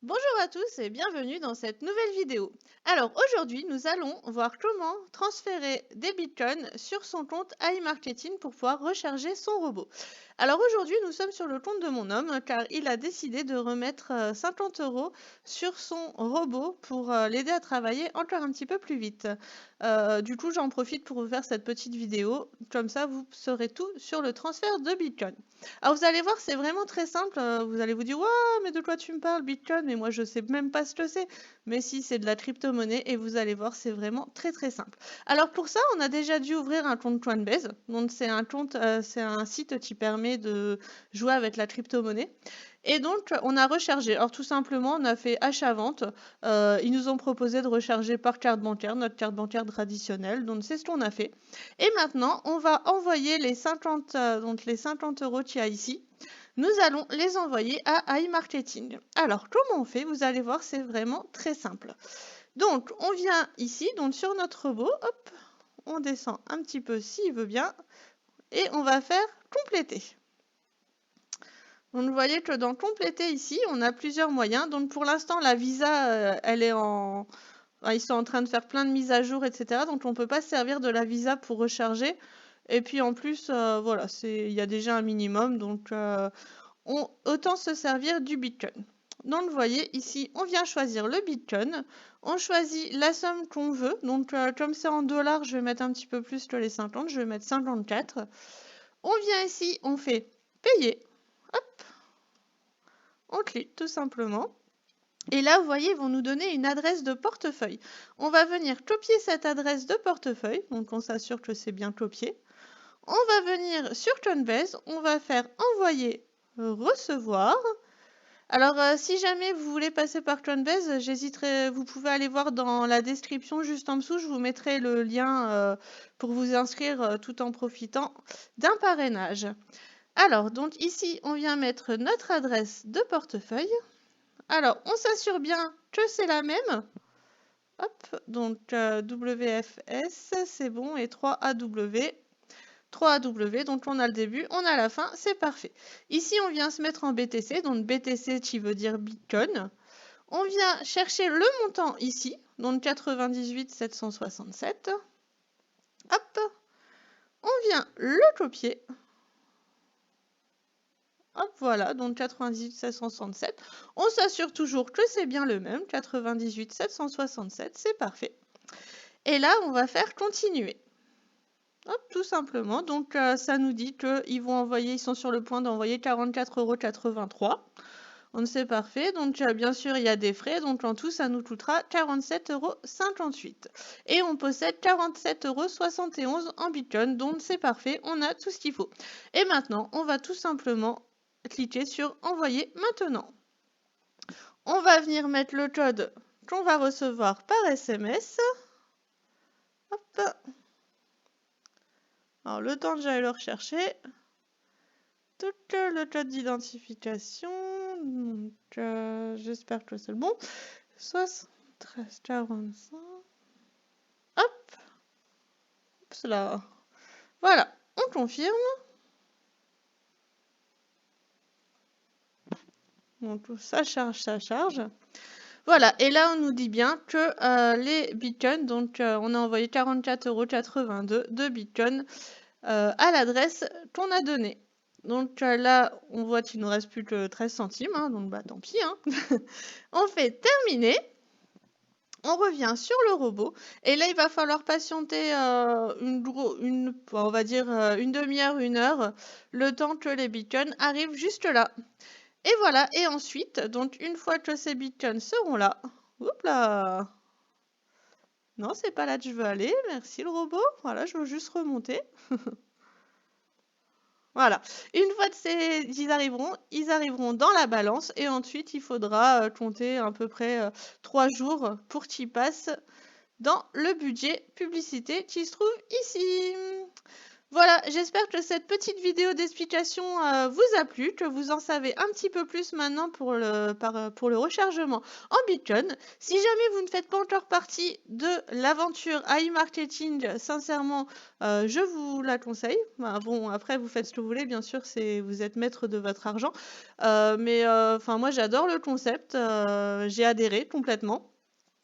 Bonjour à tous et bienvenue dans cette nouvelle vidéo. Alors aujourd'hui, nous allons voir comment transférer des bitcoins sur son compte iMarketing pour pouvoir recharger son robot. Alors aujourd'hui, nous sommes sur le compte de mon homme car il a décidé de remettre 50 € sur son robot pour l'aider à travailler encore un petit peu plus vite. Du coup, j'en profite pour vous faire cette petite vidéo. Comme ça, vous saurez tout sur le transfert de bitcoin. Alors vous allez voir, c'est vraiment très simple. Vous allez vous dire, ouais, mais de quoi tu me parles, Bitcoin? Mais moi, je sais même pas ce que c'est. Mais si, c'est de la crypto-monnaie et vous allez voir, c'est vraiment très très simple. Alors pour ça, on a déjà dû ouvrir un compte Coinbase. Donc c'est un compte, c'est un site qui permet de jouer avec la crypto-monnaie. Et donc, on a rechargé. Alors tout simplement, on a fait achat-vente. Ils nous ont proposé de recharger par carte bancaire, notre carte bancaire traditionnelle. Donc c'est ce qu'on a fait. Et maintenant, on va envoyer les 50, donc les 50 € qu'il y a ici. Nous allons les envoyer à iMarketing. Alors, comment on fait? Vous allez voir, c'est vraiment très simple. Donc, on vient ici, donc sur notre robot, hop, on descend un petit peu s'il veut bien, et on va faire compléter. Donc, vous voyez que dans compléter ici, on a plusieurs moyens. Donc, pour l'instant, la Visa, elle est en... Ils sont en train de faire plein de mises à jour, etc. Donc, on ne peut pas se servir de la Visa pour recharger. Et puis, en plus, voilà, il y a déjà un minimum. Donc, autant se servir du Bitcoin. Donc, vous voyez, ici, on vient choisir le Bitcoin. On choisit la somme qu'on veut. Donc, comme c'est en dollars, je vais mettre un petit peu plus que les 50. Je vais mettre 54. On vient ici, on fait payer. Hop, on clique tout simplement. Et là, vous voyez, ils vont nous donner une adresse de portefeuille. On va venir copier cette adresse de portefeuille. Donc, on s'assure que c'est bien copié. On va venir sur Coinbase. On va faire envoyer, recevoir. Alors, si jamais vous voulez passer par Coinbase, j'hésiterai, vous pouvez aller voir dans la description juste en dessous, je vous mettrai le lien pour vous inscrire tout en profitant d'un parrainage. Alors, donc ici, on vient mettre notre adresse de portefeuille. Alors, on s'assure bien que c'est la même. Hop, donc WFS, c'est bon, et 3AW. 3AW, donc on a le début, on a la fin, c'est parfait. Ici, on vient se mettre en BTC, donc BTC qui veut dire Bitcoin. On vient chercher le montant ici, donc 98 767. Hop, on vient le copier. Hop, voilà, donc 98 767. On s'assure toujours que c'est bien le même, 98 767, c'est parfait. Et là, on va faire continuer. Hop, tout simplement. Donc, ça nous dit qu'ils vont envoyer, ils sont sur le point d'envoyer 44,83 €. Donc, c'est parfait. Donc, bien sûr, il y a des frais. Donc, en tout, ça nous coûtera 47,58 €. Et on possède 47,71 € en Bitcoin. Donc, c'est parfait. On a tout ce qu'il faut. Et maintenant, on va tout simplement cliquer sur envoyer maintenant. On va venir mettre le code qu'on va recevoir par SMS. Hop. Alors, le temps que j'aille le rechercher. Tout le code d'identification. J'espère que c'est le bon. 73 45. Hop. Oups là. Voilà. On confirme. Donc ça charge, ça charge. Voilà, et là on nous dit bien que les bitcoins, donc on a envoyé 44,82 € de bitcoin à l'adresse qu'on a donnée. Donc là, on voit qu'il ne nous reste plus que 13 centimes, hein, donc bah tant pis. Hein. On fait terminer. On revient sur le robot et là il va falloir patienter on va dire une demi-heure, 1 heure, le temps que les bitcoins arrivent juste là. Et voilà, et ensuite, donc une fois que ces bitcoins seront là, oups là, non c'est pas là que je veux aller, merci le robot, voilà je veux juste remonter. Voilà, une fois que ils arriveront dans la balance et ensuite il faudra compter à peu près 3 jours pour qu'ils passent dans le budget publicité qui se trouve ici. Voilà, j'espère que cette petite vidéo d'explication vous a plu, que vous en savez un petit peu plus maintenant pour le rechargement en Bitcoin. Si jamais vous ne faites pas encore partie de l'aventure iMarketing, sincèrement, je vous la conseille. Bah, bon, après, vous faites ce que vous voulez, bien sûr, vous êtes maître de votre argent. Mais enfin, moi, j'adore le concept. J'ai adhéré complètement.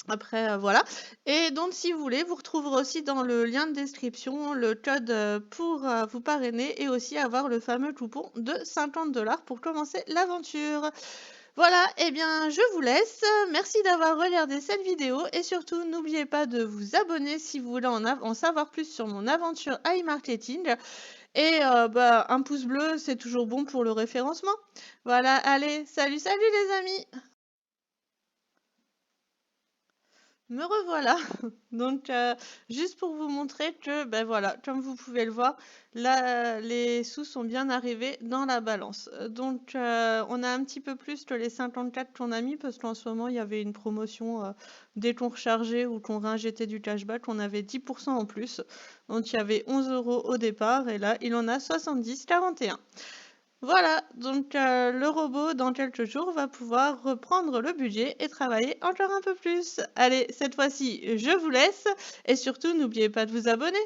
Après, voilà. Et donc, si vous voulez, vous retrouverez aussi dans le lien de description le code pour vous parrainer et aussi avoir le fameux coupon de 50 $ pour commencer l'aventure. Voilà, eh bien, je vous laisse. Merci d'avoir regardé cette vidéo et surtout, n'oubliez pas de vous abonner si vous voulez en savoir plus sur mon aventure iMarketing. Et bah, un pouce bleu, c'est toujours bon pour le référencement. Voilà, allez, salut, salut les amis! Me revoilà. Donc, juste pour vous montrer que, ben voilà, comme vous pouvez le voir, là, les sous sont bien arrivés dans la balance. Donc, on a un petit peu plus que les 54 qu'on a mis parce qu'en ce moment, il y avait une promotion dès qu'on rechargeait ou qu'on réinjectait du cashback, on avait 10% en plus. Donc, il y avait 11 € au départ et là, il en a 70,41. Voilà, donc le robot, dans quelques jours, va pouvoir reprendre le budget et travailler encore un peu plus. Allez, cette fois-ci, je vous laisse et surtout, n'oubliez pas de vous abonner.